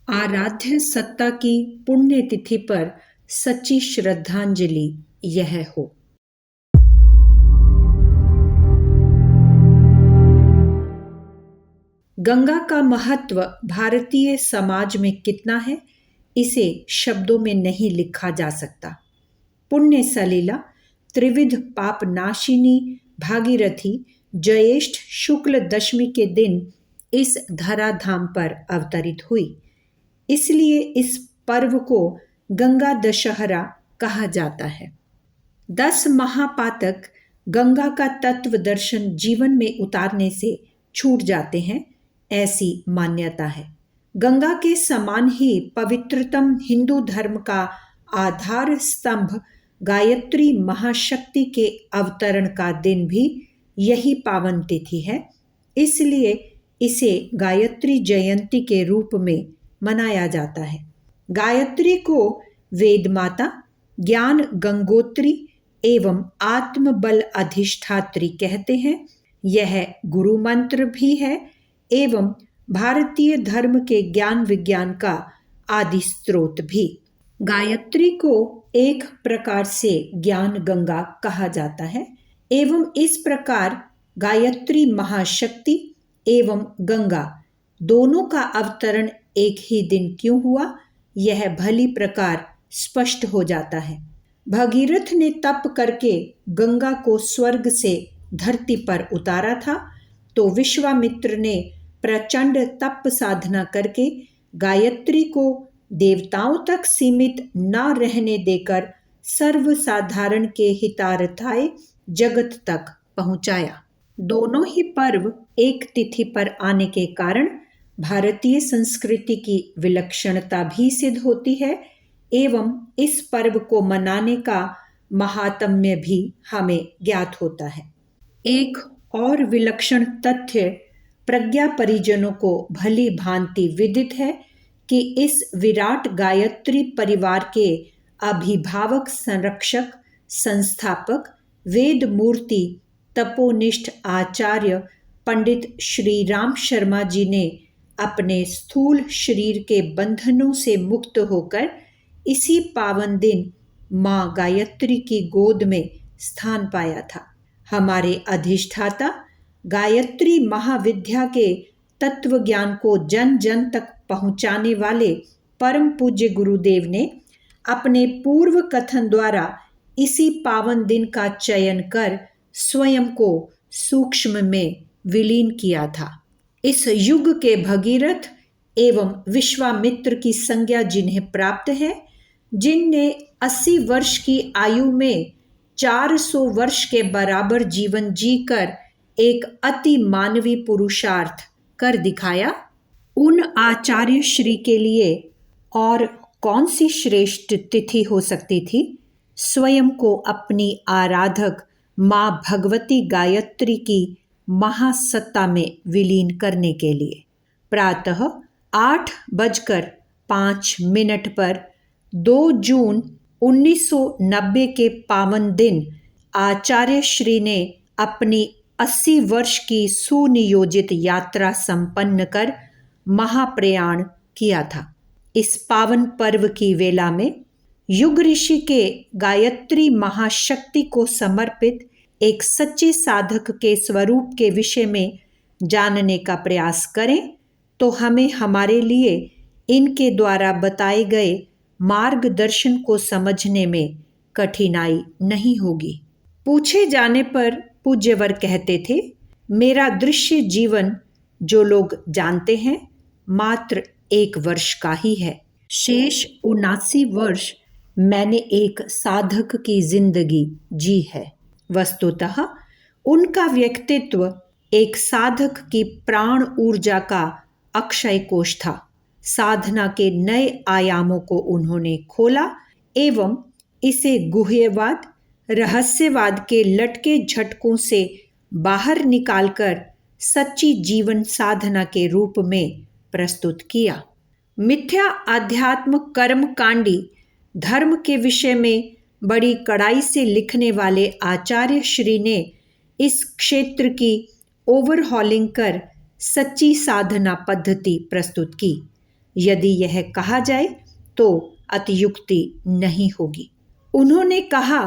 आराध्य सत्ता की पुण्यतिथि पर सच्ची श्रद्धांजलि यह हो। गंगा का महत्व भारतीय समाज में कितना है, इसे शब्दों में नहीं लिखा जा सकता। पुण्य सलिला त्रिविध पाप नाशिनी भागीरथी ज्येष्ठ शुक्ल दशमी के दिन इस धराधाम पर अवतरित हुई। इसलिए इस पर्व को गंगा दशहरा कहा जाता है। 10 महापातक गंगा का तत्व दर्शन जीवन में उतारने से छूट जाते हैं, ऐसी मान्यता है। गंगा के समान ही पवित्रतम हिंदू धर्म का आधार स्तंभ गायत्री महाशक्ति के अवतरण का दिन भी यही पावन तिथि है। इसलिए इसे गायत्री जयंती के रूप में मनाया जाता है। गायत्री को वेद माता, ज्ञान गंगोत्री एवं आत्मबल अधिष्ठात्री कहते हैं। यह गुरु मंत्र भी है एवं भारतीय धर्म के ज्ञान विज्ञान का आदि स्रोत भी। गायत्री को एक प्रकार से ज्ञान गंगा कहा जाता है एवं इस प्रकार गायत्री महाशक्ति एवं गंगा दोनों का अवतरण एक ही दिन क्यों हुआ, यह भली प्रकार स्पष्ट हो जाता है। भगीरथ ने तप करके गंगा को स्वर्ग से धरती पर उतारा था, तो विश्वामित्र ने प्रचंड तप साधना करके गायत्री को देवताओं तक सीमित न रहने देकर सर्वसाधारण के हितार्थाय जगत तक पहुंचाया। दोनों ही पर्व एक तिथि पर आने के कारण भारतीय संस्कृति की विलक्षणता भी सिद्ध होती है एवं इस पर्व को मनाने का महात्म्य भी हमें ज्ञात होता है। एक और विलक्षण तथ्य प्रज्ञा परिजनों को भली भांति विदित है कि इस विराट गायत्री परिवार के अभिभावक, संरक्षक, संस्थापक, वेद मूर्ति, तपोनिष्ठ आचार्य पंडित श्री राम शर्मा जी ने अपने स्थूल शरीर के बंधनों से मुक्त होकर इसी पावन दिन मां गायत्री की गोद में स्थान पाया था। हमारे अधिष्ठाता गायत्री महाविद्या के तत्व ज्ञान को जन जन तक पहुंचाने वाले परम पूज्य गुरुदेव ने अपने पूर्व कथन द्वारा इसी पावन दिन का चयन कर स्वयं को सूक्ष्म में विलीन किया था। इस युग के भगीरथ एवं विश्वामित्र की संज्ञा जिन्हें प्राप्त है, जिनने 80 वर्ष की आयु में 400 वर्ष के बराबर जीवन जीकर एक अति मानवीय पुरुषार्थ कर दिखाया, उन आचार्य श्री के लिए और कौन सी श्रेष्ठ तिथि हो सकती थी स्वयं को अपनी आराधक मां भगवती गायत्री की महासत्ता में विलीन करने के लिए। प्रातः 8:05 पर 2 जून 1990 के पावन दिन आचार्य श्री ने अपनी 80 वर्ष की सुनियोजित यात्रा संपन्न कर महाप्रयाण किया था। इस पावन पर्व की वेला में युग ऋषि के गायत्री महाशक्ति को समर्पित एक सच्चे साधक के स्वरूप के विषय में जानने का प्रयास करें तो हमें हमारे लिए इनके द्वारा बताए गए मार्गदर्शन को समझने में कठिनाई नहीं होगी। पूछे जाने पर पूज्यवर कहते थे, मेरा दृश्य जीवन जो लोग जानते हैं मात्र 1 वर्ष का ही है। शेष 79 वर्ष मैंने एक साधक की जिंदगी जी है। वस्तुतः उनका व्यक्तित्व एक साधक की प्राण ऊर्जा का अक्षय कोष था। साधना के नए आयामों को उन्होंने खोला एवं इसे गुह्यवाद, रहस्यवाद के लटके झटकों से बाहर निकालकर सच्ची जीवन साधना के रूप में प्रस्तुत किया। मिथ्या आध्यात्म कर्मकांडी धर्म के विषय में बड़ी कड़ाई से लिखने वाले आचार्य श्री ने इस क्षेत्र की ओवरहॉलिंग कर सच्ची साधना पद्धति प्रस्तुत की। यदि यह कहा जाए तो अतियुक्ति नहीं होगी। उन्होंने कहा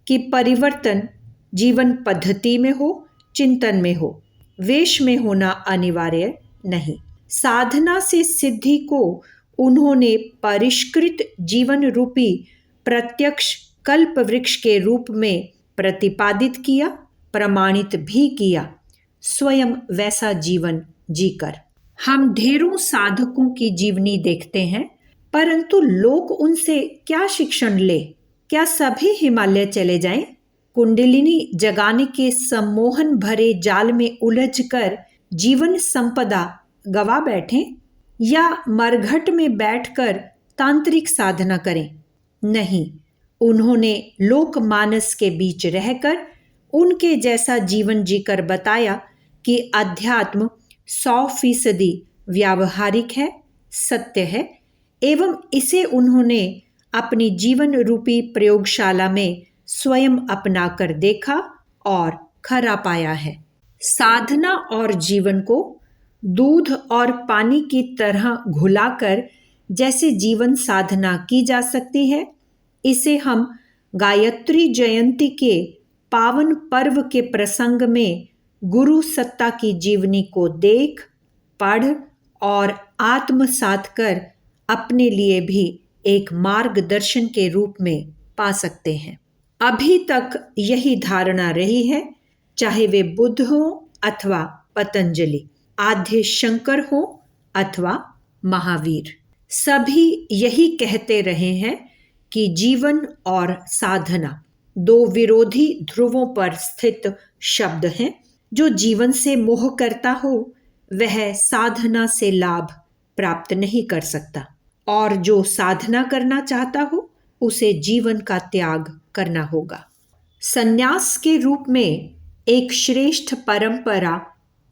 कि परिवर्तन जीवन पद्धति में हो, चिंतन में हो, वेश में होना अनिवार्य नहीं। साधना से सिद्धि को उन्होंने परिष्कृत जीवन रूपी प्रत्यक्ष कल्प वृक्ष के रूप में प्रतिपादित किया, प्रमाणित भी किया, स्वयं वैसा जीवन जीकर। हम ढेरों साधकों की जीवनी देखते हैं, परंतु लोग उनसे क्या शिक्षण ले? क्या सभी हिमालय चले जाएं? कुंडलिनी जगाने के सम्मोहन भरे जाल में उलझकर जीवन संपदा गवा बैठें, या मरघट में बैठकर तांत्रिक साधना करें? नहीं, उन्होंने लोकमानस के बीच रहकर उनके जैसा जीवन जीकर बताया कि अध्यात्म 100% व्यावहारिक है, सत्य है, एवं इसे उन्होंने अपनी जीवन रूपी प्रयोगशाला में स्वयं अपनाकर देखा और खरा पाया है। साधना और जीवन को दूध और पानी की तरह घुलाकर जैसे जीवन साधना की जा सकती है, इसे हम गायत्री जयंती के पावन पर्व के प्रसंग में गुरु सत्ता की जीवनी को देख, पढ़ और आत्मसात कर अपने लिए भी एक मार्गदर्शन के रूप में पा सकते हैं। अभी तक यही धारणा रही है, चाहे वे बुद्ध हो अथवा पतंजलि, आद्य शंकर हो अथवा महावीर, सभी यही कहते रहे हैं कि जीवन और साधना दो विरोधी ध्रुवों पर स्थित शब्द हैं। जो जीवन से मोह करता हो वह साधना से लाभ प्राप्त नहीं कर सकता, और जो साधना करना चाहता हो उसे जीवन का त्याग करना होगा। संन्यास के रूप में एक श्रेष्ठ परंपरा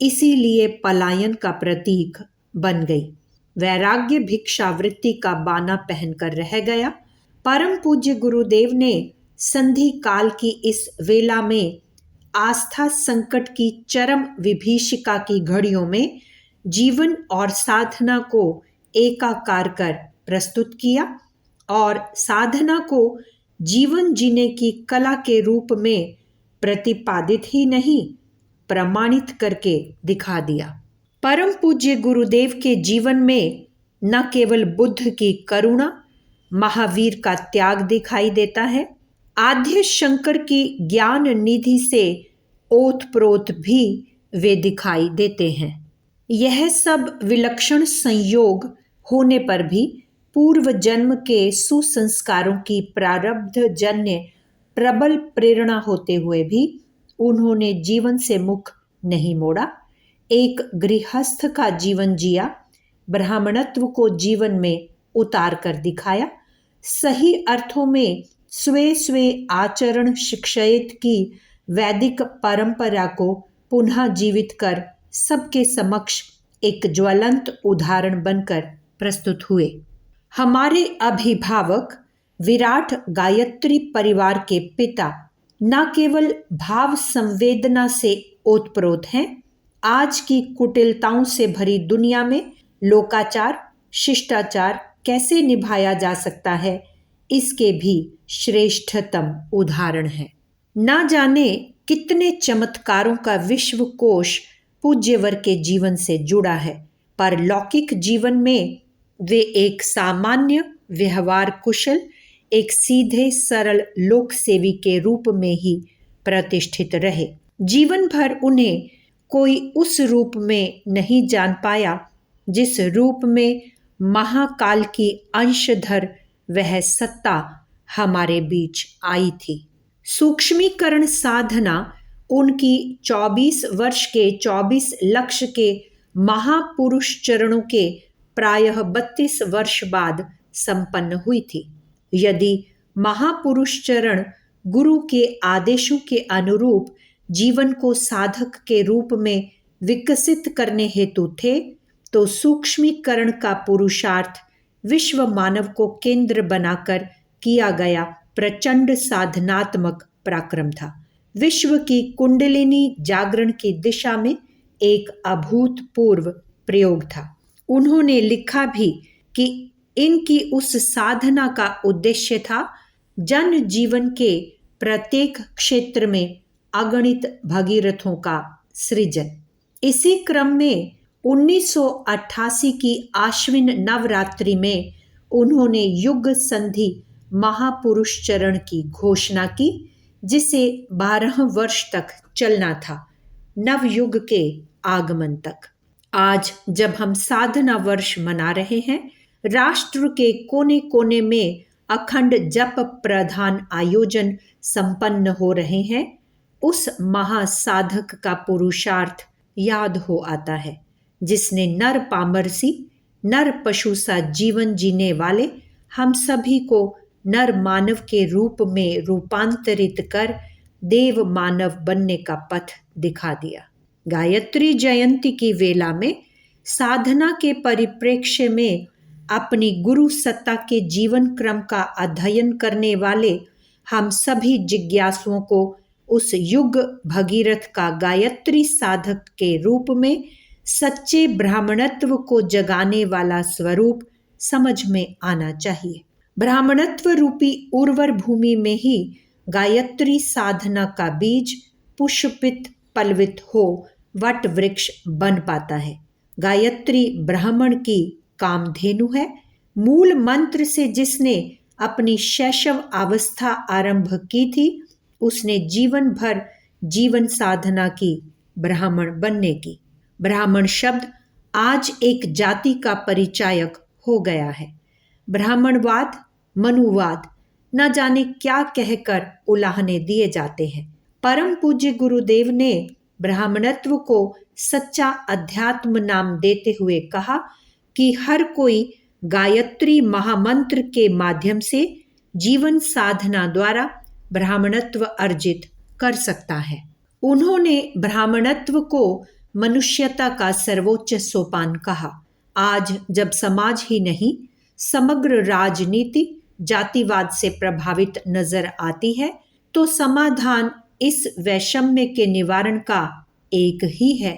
इसीलिए पलायन का प्रतीक बन गई। वैराग्य भिक्षावृत्ति का बाना पहनकर रह गया। परम पूज्य गुरुदेव ने संधि काल की इस वेला में आस्था संकट की चरम विभीषिका की घड़ियों में जीवन और साधना को एकाकार कर प्रस्तुत किया और साधना को जीवन जीने की कला के रूप में प्रतिपादित ही नहीं, प्रमाणित करके दिखा दिया। परम पूज्य गुरुदेव के जीवन में न केवल बुद्ध की करुणा, महावीर का त्याग दिखाई देता है, आद्य शंकर की ज्ञान निधि से ओतप्रोत भी वे दिखाई देते हैं। यह सब विलक्षण संयोग होने पर भी पूर्व जन्म के सुसंस्कारों की प्रारब्ध जन्य प्रबल प्रेरणा होते हुए भी उन्होंने जीवन से मुख नहीं मोड़ा। एक गृहस्थ का जीवन जिया, ब्राह्मणत्व को जीवन में उतार कर दिखाया, सही अर्थों में स्वे स्वे आचरण शिक्षयित की वैदिक परंपरा को पुनः जीवित कर सबके समक्ष एक ज्वलंत उदाहरण बनकर प्रस्तुत हुए। हमारे अभिभावक विराट गायत्री परिवार के पिता न केवल भाव संवेदना से ओतप्रोत हैं, आज की कुटिलताओं से भरी दुनिया में लोकाचार, शिष्टाचार कैसे निभाया जा सकता है, इसके भी श्रेष्ठतम उदाहरण हैं। न जाने कितने चमत्कारों का विश्वकोश पूज्यवर के जीवन से जुड़ा है, पर लौकिक जीवन में वे एक सामान्य व्यवहार कुशल, एक सीधे सरल लोकसेवी के रूप में ही प्रतिष्ठित रहे। जीवन भर उन्हें कोई उस रूप में नहीं जान पाया जिस रूप में महाकाल की अंशधर वह सत्ता हमारे बीच आई थी। सूक्ष्मीकरण साधना उनकी 24 वर्ष के 24 लक्ष्य के महापुरुष चरणों के प्रायः 32 वर्ष बाद संपन्न हुई थी। यदि महापुरुष चरण गुरु के आदेशों के अनुरूप जीवन को साधक के रूप में विकसित करने हेतु थे, तो सूक्ष्मीकरण का पुरुषार्थ विश्व मानव को केंद्र बनाकर किया गया प्रचंड साधनात्मक पराक्रम था। विश्व की कुंडलिनी जागरण की दिशा में एक अभूतपूर्व प्रयोग था। उन्होंने लिखा भी कि इनकी उस साधना का उद्देश्य था जन जीवन के प्रत्येक क्षेत्र में अगणित भगीरथों का सृजन। इसी क्रम में 1988 की आश्विन नवरात्रि में उन्होंने युग संधि महापुरुष चरण की घोषणा की, जिसे 12 वर्ष तक चलना था, नवयुग के आगमन तक। आज जब हम साधना वर्ष मना रहे हैं, राष्ट्र के कोने कोने में अखंड जप प्रधान आयोजन संपन्न हो रहे हैं, उस महासाधक का पुरुषार्थ याद हो आता है, जिसने नर पामरसी, नर पशु सा जीवन जीने वाले हम सभी को नर मानव के रूप में रूपांतरित कर देव मानव बनने का पथ दिखा दिया। गायत्री जयंती की वेला में साधना के परिप्रेक्ष्य में अपनी गुरु सत्ता के जीवन क्रम का अध्ययन करने वाले हम सभी जिज्ञासुओं को उस युग भगीरथ का गायत्री साधक के रूप में सच्चे ब्राह्मणत्व को जगाने वाला स्वरूप समझ में आना चाहिए। ब्राह्मणत्व रूपी उर्वर भूमि में ही गायत्री साधना का बीज पुष्पित पल्वित हो वट वृक्ष बन पाता है। गायत्री ब्राह्मण की कामधेनु है। मूल मंत्र से जिसने अपनी शैशव अवस्था आरंभ की थी, उसने जीवन भर जीवन साधना की ब्राह्मण बनने की। ब्राह्मण शब्द आज एक जाति का परिचायक हो गया है। ब्राह्मणवाद, मनुवाद, न जाने क्या कहकर उलाहने दिए जाते हैं। परम पूज्य गुरुदेव ने ब्राह्मणत्व को सच्चा अध्यात्म नाम देते हुए कहा कि हर कोई गायत्री महामंत्र के माध्यम से जीवन साधना द्वारा ब्राह्मणत्व अर्जित कर सकता है। उन्होंने ब्राह्मणत्व को मनुष्यता का सर्वोच्च सोपान कहा। आज जब समाज ही नहीं, समग्र राजनीति जातिवाद से प्रभावित नजर आती है, तो समाधान इस वैषम्य के निवारण का एक ही है,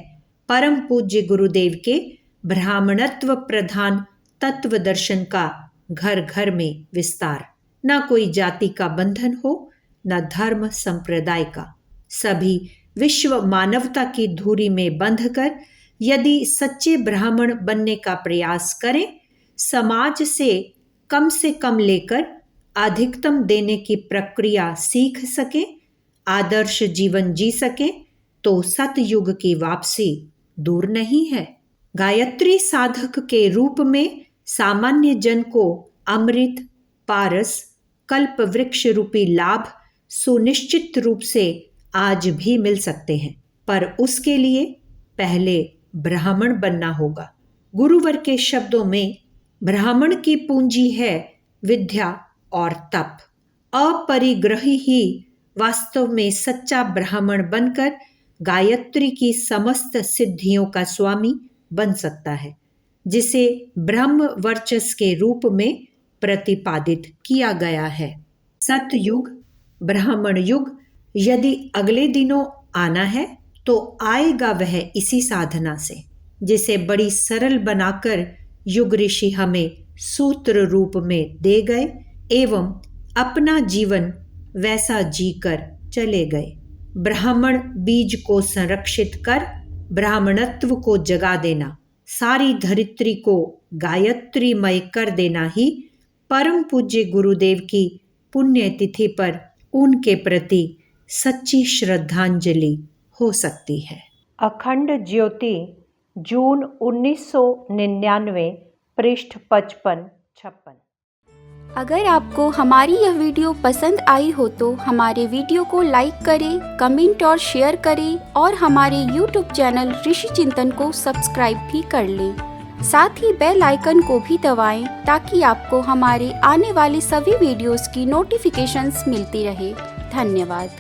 परम पूज्य गुरुदेव के ब्राह्मणत्व प्रधान तत्व दर्शन का घर घर में विस्तार। न कोई जाति का बंधन हो, न धर्म संप्रदाय का। सभी विश्व मानवता की धुरी में बंधकर यदि सच्चे ब्राह्मण बनने का प्रयास करें, समाज से कम लेकर अधिकतम देने की प्रक्रिया सीख सके, आदर्श जीवन जी सके, तो सतयुग की वापसी दूर नहीं है। गायत्री साधक के रूप में सामान्य जन को अमृत, पारस, कल्प वृक्ष रूपी लाभ सुनिश्चित रूप से आज भी मिल सकते हैं, पर उसके लिए पहले ब्राह्मण बनना होगा। गुरुवर के शब्दों में ब्राह्मण की पूंजी है विद्या और तप। अपरिग्रही ही वास्तव में सच्चा ब्राह्मण बनकर गायत्री की समस्त सिद्धियों का स्वामी बन सकता है, जिसे ब्रह्म वर्चस के रूप में प्रतिपादित किया गया है। सतयुग, ब्राह्मण युग यदि अगले दिनों आना है तो आएगा वह इसी साधना से, जिसे बड़ी सरल बनाकर युग ऋषि हमें सूत्र रूप में दे गए एवं अपना जीवन वैसा जीकर चले गए। ब्राह्मण बीज को संरक्षित कर ब्राह्मणत्व को जगा देना, सारी धरित्री को गायत्रीमय कर देना ही परम पूज्य गुरुदेव की पुण्यतिथि पर उनके प्रति सच्ची श्रद्धांजलि हो सकती है। अखंड ज्योति, जून 1999, पृष्ठ 55-56। अगर आपको हमारी यह वीडियो पसंद आई हो तो हमारे वीडियो को लाइक करें, कमेंट और शेयर करें और हमारे YouTube चैनल ऋषि चिंतन को सब्सक्राइब भी कर लें। साथ ही बेल आइकन को भी दबाएं ताकि आपको हमारे आने वाले सभी वीडियोस की नोटिफिकेशंस मिलती रहे। धन्यवाद।